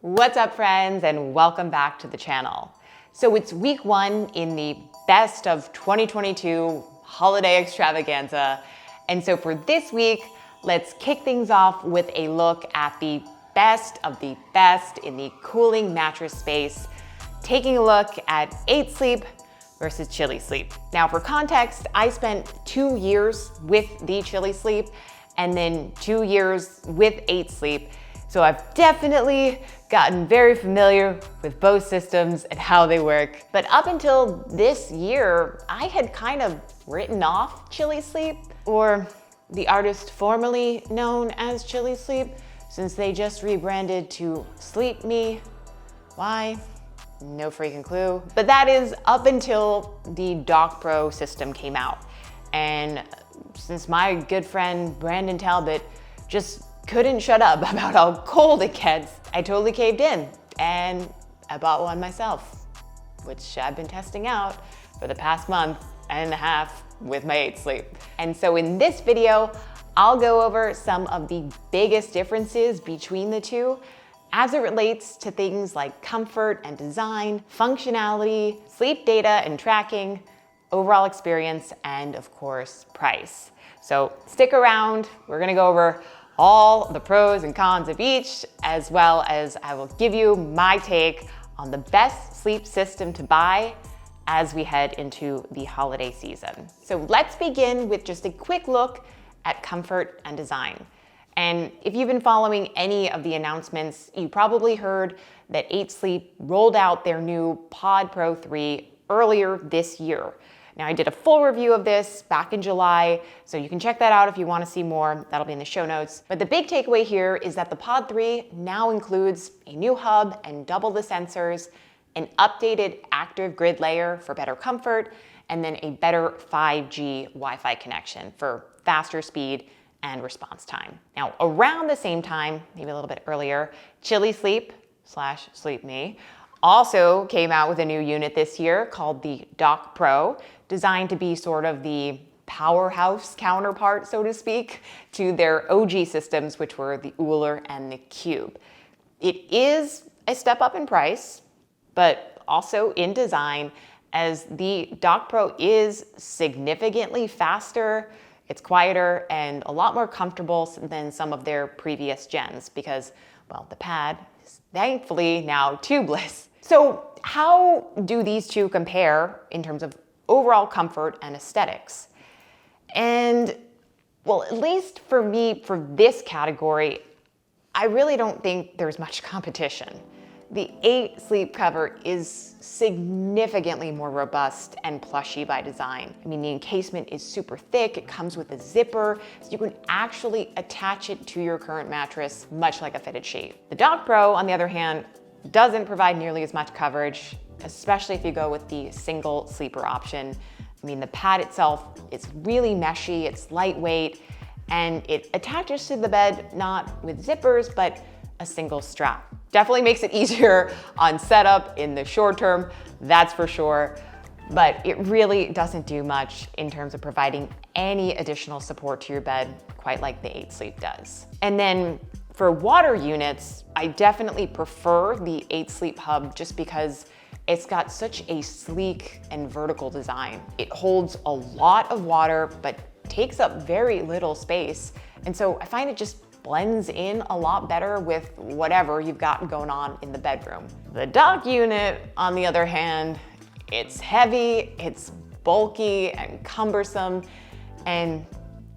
What's up, friends, and welcome back to the channel. So it's week one in the best of 2022 holiday extravaganza. And so for this week, let's kick things off with a look at the best of the best in the cooling mattress space, taking a look at 8 Sleep versus Chili Sleep. Now, for context, I spent 2 years with the Chili Sleep and then 2 years with 8 Sleep. So I've definitely gotten very familiar with both systems and how they work. But up until this year, I had kind of written off Chili Sleep, or the artist formerly known as Chili Sleep, since they just rebranded to Sleep Me. Why? No freaking clue. But that is up until the Dock Pro system came out. And since my good friend Brandon Talbot just couldn't shut up about how cold it gets, I totally caved in and I bought one myself, which I've been testing out for the past month and a half with my 8 Sleep. And so in this video, I'll go over some of the biggest differences between the two as it relates to things like comfort and design, functionality, sleep data and tracking, overall experience, and of course, price. So stick around, we're gonna go over all the pros and cons of each, as well as I will give you my take on the best sleep system to buy as we head into the holiday season. So let's begin with just a quick look at comfort and design. And if you've been following any of the announcements, you probably heard that 8 Sleep rolled out their new Pod Pro 3 earlier this year. Now, I did a full review of this back in July, so you can check that out if you want to see more. That'll be in the show notes. But the big takeaway here is that the Pod 3 now includes a new hub and double the sensors, an updated active grid layer for better comfort, and then a better 5G Wi-Fi connection for faster speed and response time. Now, around the same time, maybe a little bit earlier, Chili Sleep / Sleep Me also came out with a new unit this year called the Dock Pro, designed to be sort of the powerhouse counterpart, so to speak, to their OG systems, which were the Uller and the Cube. It is a step up in price, but also in design, as the Dock Pro is significantly faster, it's quieter, and a lot more comfortable than some of their previous gens because, well, the pad is thankfully now tubeless. So how do these two compare in terms of overall comfort and aesthetics? And, well, at least for me, for this category, I really don't think there's much competition. The 8 Sleep cover is significantly more robust and plushy by design. I mean, the encasement is super thick, it comes with a zipper, so you can actually attach it to your current mattress, much like a fitted sheet. The Dock Pro, on the other hand, doesn't provide nearly as much coverage, especially if you go with the single sleeper option. I mean, the pad itself is really meshy, it's lightweight, and it attaches to the bed not with zippers, but a single strap. Definitely makes it easier on setup in the short term, that's for sure, but it really doesn't do much in terms of providing any additional support to your bed, quite like the 8 Sleep does. And then for water units, I definitely prefer the 8 Sleep hub just because it's got such a sleek and vertical design. It holds a lot of water, but takes up very little space. And so I find it just blends in a lot better with whatever you've got going on in the bedroom. The Dock unit, on the other hand, it's heavy, it's bulky and cumbersome, and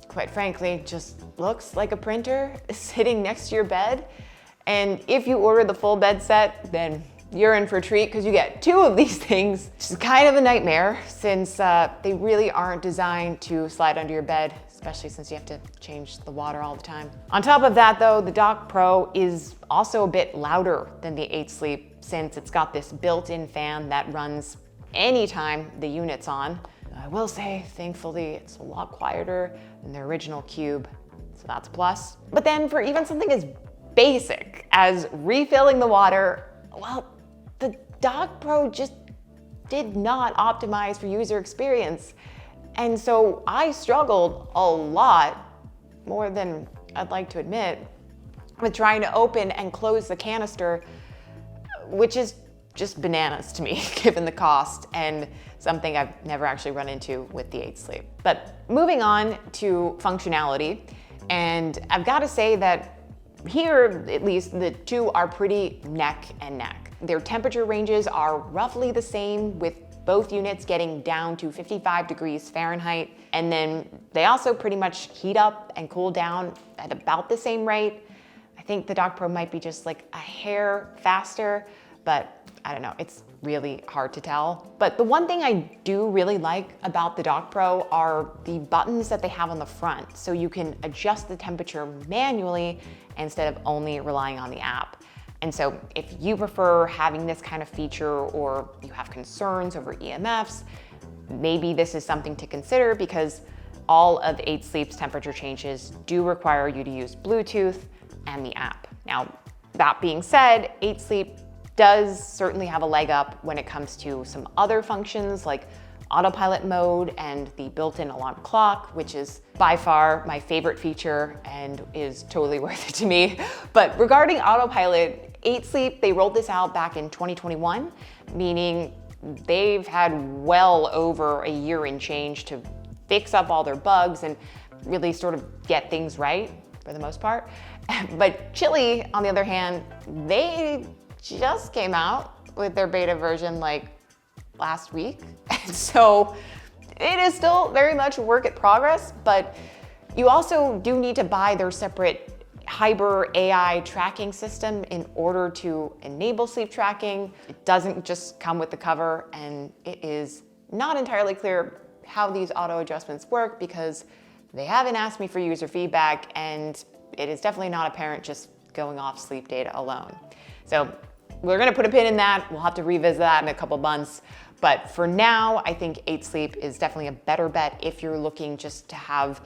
quite frankly, just looks like a printer sitting next to your bed. And if you order the full bed set, then you're in for a treat because you get 2 of these things, which is kind of a nightmare since they really aren't designed to slide under your bed, especially since you have to change the water all the time. On top of that though, the Dock Pro is also a bit louder than the 8 Sleep since it's got this built-in fan that runs anytime the unit's on. I will say, thankfully, it's a lot quieter than the original Cube, so that's a plus. But then for even something as basic as refilling the water, well, the Dock Pro just did not optimize for user experience. And so I struggled a lot, more than I'd like to admit, with trying to open and close the canister which is just bananas to me given the cost and something I've never actually run into with the 8 Sleep. But moving on to functionality, and I've got to say that here, at least, the two are pretty neck and neck. Their temperature ranges are roughly the same, with both units getting down to 55 degrees Fahrenheit, and then they also pretty much heat up and cool down at about the same rate. I think the Dock Pro might be just like a hair faster, but I don't know, it's really hard to tell. But the one thing I do really like about the Dock Pro are the buttons that they have on the front, so you can adjust the temperature manually instead of only relying on the app. And so if you prefer having this kind of feature, or you have concerns over EMFs, maybe this is something to consider, because all of 8 Sleep's temperature changes do require you to use Bluetooth and the app. Now, that being said, 8 Sleep does certainly have a leg up when it comes to some other functions like autopilot mode and the built-in alarm clock, which is by far my favorite feature and is totally worth it to me. But regarding autopilot, 8 Sleep, they rolled this out back in 2021, meaning they've had well over a year and change to fix up all their bugs and really sort of get things right for the most part. But Chili, on the other hand, they just came out with their beta version like last week. So it is still very much a work in progress, but you also do need to buy their separate Hyper AI tracking system in order to enable sleep tracking. It doesn't just come with the cover, and it is not entirely clear how these auto adjustments work, because they haven't asked me for user feedback, and it is definitely not apparent just going off sleep data alone. So we're gonna put a pin in that. We'll have to revisit that in a couple months. But for now, I think 8 Sleep is definitely a better bet if you're looking just to have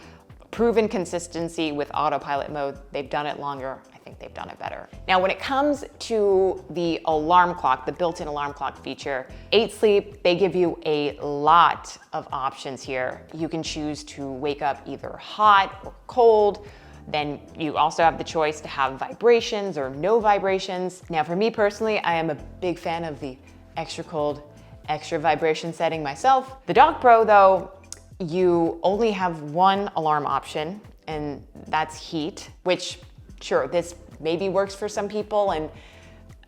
proven consistency with autopilot mode. They've done it longer. I think they've done it better. Now, when it comes to the alarm clock, the built-in alarm clock feature, 8 Sleep, they give you a lot of options here. You can choose to wake up either hot or cold. Then you also have the choice to have vibrations or no vibrations. Now, for me personally, I am a big fan of the extra cold, extra vibration setting myself. The Dock Pro, though, you only have one alarm option, and that's heat, which, sure, this maybe works for some people, and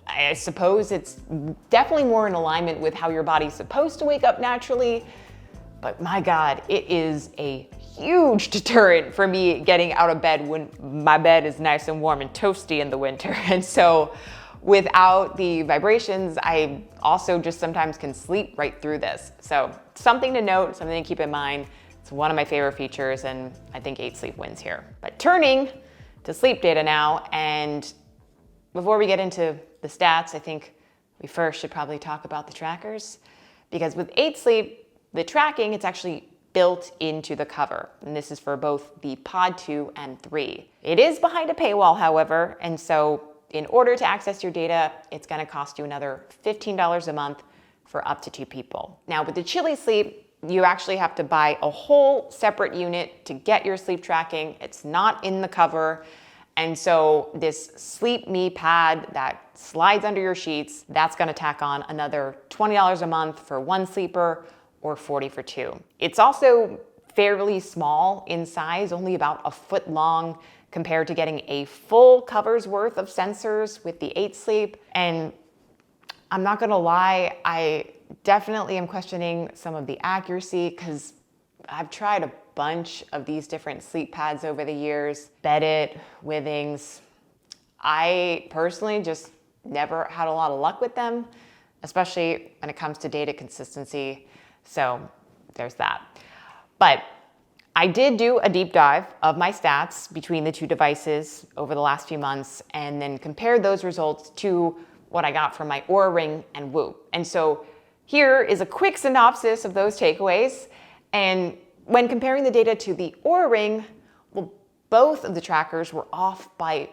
I suppose it's definitely more in alignment with how your body's supposed to wake up naturally. But my God, it is a huge deterrent for me getting out of bed when my bed is nice and warm and toasty in the winter. And so without the vibrations, I also just sometimes can sleep right through this. So something to note, something to keep in mind. It's one of my favorite features, and I think 8 Sleep wins here. But turning to sleep data now, and before we get into the stats, I think we first should probably talk about the trackers, because with 8 Sleep, the tracking, it's actually built into the cover, and this is for both the Pod 2 and 3. It is behind a paywall, however, and so in order to access your data, it's gonna cost you another $15 a month for up to 2 people. Now, with the Chili Sleep, you actually have to buy a whole separate unit to get your sleep tracking. It's not in the cover, and so this Sleep Me pad that slides under your sheets, that's gonna tack on another $20 a month for 1 sleeper, or $40 for 2. It's also fairly small in size, only about a foot long, compared to getting a full cover's worth of sensors with the 8 Sleep. And I'm not gonna lie, I definitely am questioning some of the accuracy, because I've tried a bunch of these different sleep pads over the years, Bedit, Withings. I personally just never had a lot of luck with them, especially when it comes to data consistency. So there's that. But I did do a deep dive of my stats between the two devices over the last few months, and then compared those results to what I got from my Oura Ring and Whoop. And so here is a quick synopsis of those takeaways. And when comparing the data to the Oura Ring, well, both of the trackers were off by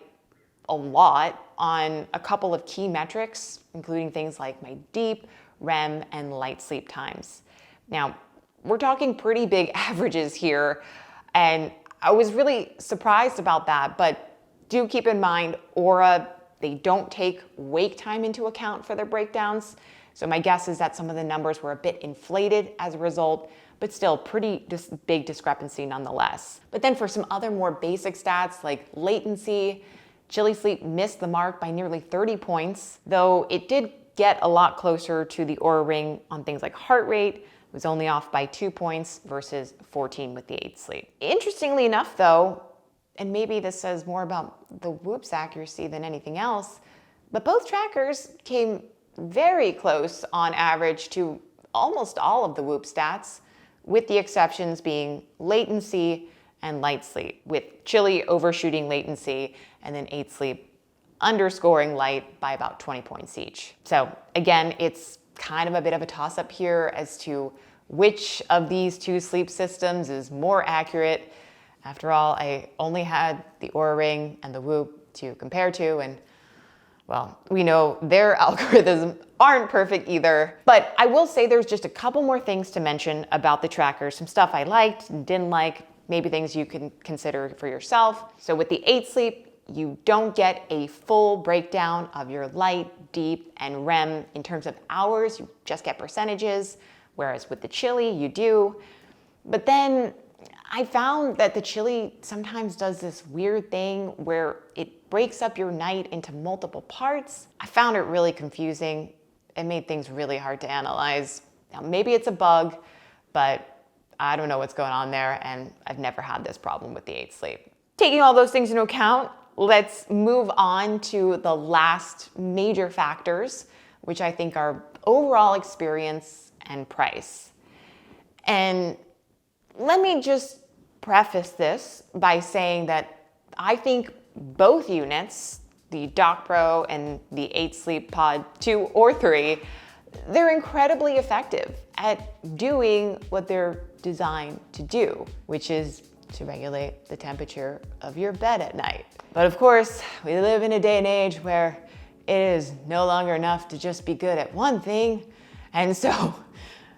a lot on a couple of key metrics, including things like my deep, REM, and light sleep times. Now, we're talking pretty big averages here, and I was really surprised about that, but do keep in mind, Oura they don't take wake time into account for their breakdowns. So my guess is that some of the numbers were a bit inflated as a result, but still pretty big discrepancy nonetheless. But then for some other more basic stats like latency, Chili Sleep missed the mark by nearly 30 points, though it did get a lot closer to the Oura Ring on things like heart rate. It was only off by 2 points versus 14 with the 8 Sleep. Interestingly enough though, and maybe this says more about the Whoop's accuracy than anything else, but both trackers came very close on average to almost all of the Whoop stats, with the exceptions being latency and light sleep, with Chili overshooting latency and then 8 Sleep underscoring light by about 20 points each. So again, it's kind of a bit of a toss-up here as to which of these two sleep systems is more accurate. After all, I only had the Oura Ring and the Whoop to compare to, and well, we know their algorithms aren't perfect either. But I will say there's just a couple more things to mention about the trackers, some stuff I liked and didn't like, maybe things you can consider for yourself. So with the 8 Sleep, you don't get a full breakdown of your light, deep, and REM in terms of hours, you just get percentages, whereas with the Chili, you do. But then I found that the Chili sometimes does this weird thing where it breaks up your night into multiple parts. I found it really confusing. It made things really hard to analyze. Now, maybe it's a bug, but I don't know what's going on there, and I've never had this problem with the 8 Sleep. Taking all those things into account, let's move on to the last major factors, which I think are overall experience and price. And let me just preface this by saying that I think both units, the Dock Pro and the 8 Sleep Pod 2 or 3, they're incredibly effective at doing what they're designed to do, which is to regulate the temperature of your bed at night. But of course, we live in a day and age where it is no longer enough to just be good at one thing, and so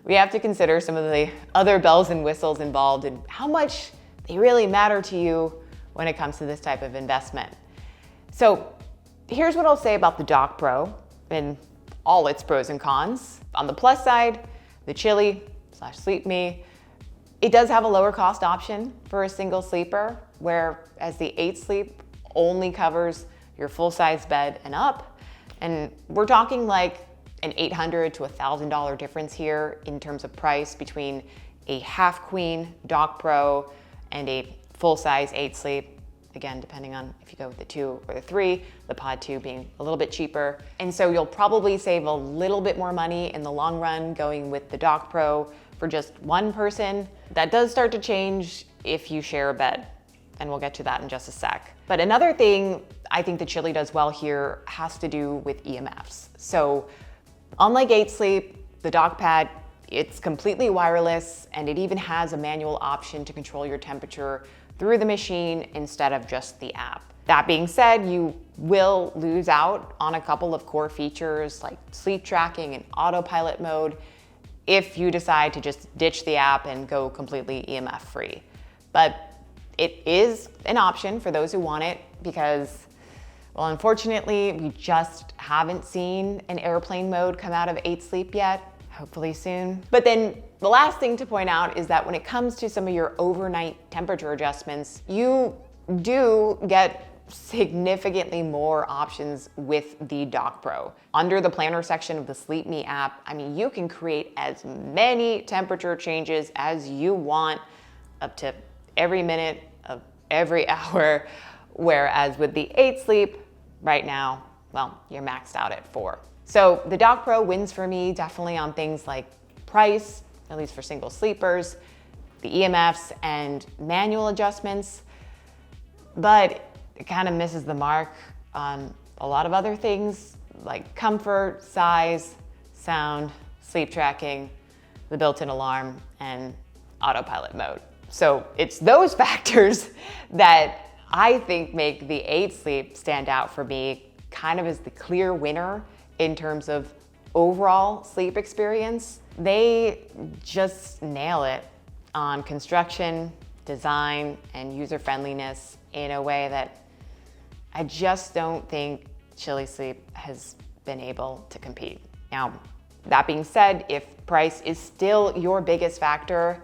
we have to consider some of the other bells and whistles involved and how much they really matter to you when it comes to this type of investment. So here's what I'll say about the Dock Pro and all its pros and cons. On the plus side, the Chili/SleepMe, it does have a lower cost option for a single sleeper, whereas the 8 Sleep only covers your full-size bed and up. And we're talking like an $800 to $1,000 difference here in terms of price between a half queen Dock Pro and a full-size 8 Sleep. Again, depending on if you go with the 2 or the 3, the Pod 2 being a little bit cheaper. And so you'll probably save a little bit more money in the long run going with the Dock Pro for just one person. That does start to change if you share a bed, and we'll get to that in just a sec. But another thing I think the Chili does well here has to do with EMFs. So unlike 8 Sleep, the Dock Pad, it's completely wireless, and it even has a manual option to control your temperature through the machine instead of just the app. That being said, you will lose out on a couple of core features like sleep tracking and autopilot mode if you decide to just ditch the app and go completely EMF free. But it is an option for those who want it because, well, unfortunately, we just haven't seen an airplane mode come out of 8 Sleep yet. Hopefully soon. But then the last thing to point out is that when it comes to some of your overnight temperature adjustments, you do get significantly more options with the Dock Pro. Under the planner section of the SleepMe app, I mean, you can create as many temperature changes as you want up to every minute of every hour, whereas with the 8 Sleep right now, well, you're maxed out at 4. So the Dock Pro wins for me definitely on things like price, at least for single sleepers, the EMFs and manual adjustments, but it kind of misses the mark on a lot of other things like comfort, size, sound, sleep tracking, the built-in alarm, and autopilot mode. So it's those factors that I think make the 8 Sleep stand out for me kind of as the clear winner in terms of overall sleep experience. They just nail it on construction, design, and user friendliness in a way that I just don't think Chili Sleep has been able to compete. Now, that being said, if price is still your biggest factor,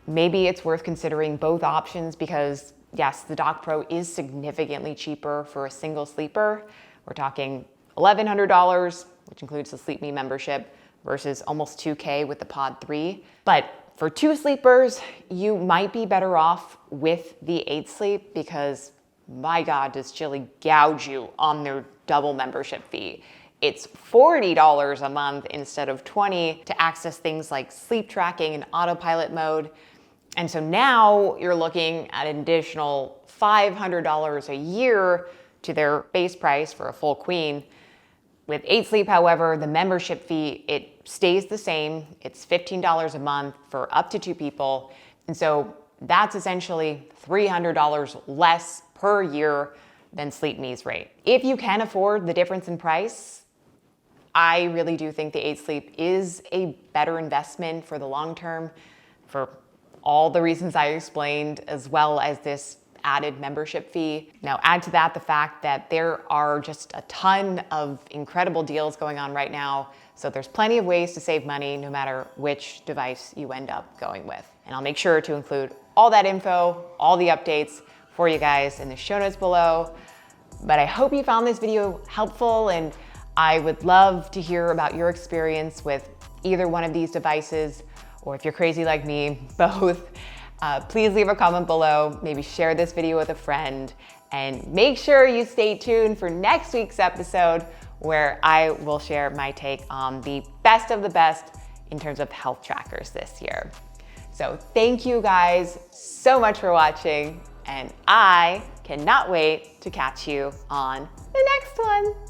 maybe it's worth considering both options because yes, the Dock Pro is significantly cheaper for a single sleeper. We're talking $1,100, which includes the Sleep Me membership, versus almost $2,000 with the Pod 3. But for two sleepers, you might be better off with the 8 Sleep because my God, does Chili gouge you on their double membership fee. It's $40 a month instead of $20 to access things like sleep tracking and autopilot mode. And so now you're looking at an additional $500 a year to their base price for a full queen. With 8 Sleep, however, the membership fee, it stays the same. It's $15 a month for up to 2 people. And so that's essentially $300 less per year than Sleep Me's rate. If you can afford the difference in price, I really do think the 8 Sleep is a better investment for the long term for all the reasons I explained, as well as this added membership fee. Now add to that the fact that there are just a ton of incredible deals going on right now. So there's plenty of ways to save money no matter which device you end up going with. And I'll make sure to include all that info, all the updates for you guys in the show notes below. But I hope you found this video helpful, and I would love to hear about your experience with either one of these devices, or if you're crazy like me, both. Please leave a comment below, maybe share this video with a friend, and make sure you stay tuned for next week's episode where I will share my take on the best of the best in terms of health trackers this year. So thank you guys so much for watching, and I cannot wait to catch you on the next one.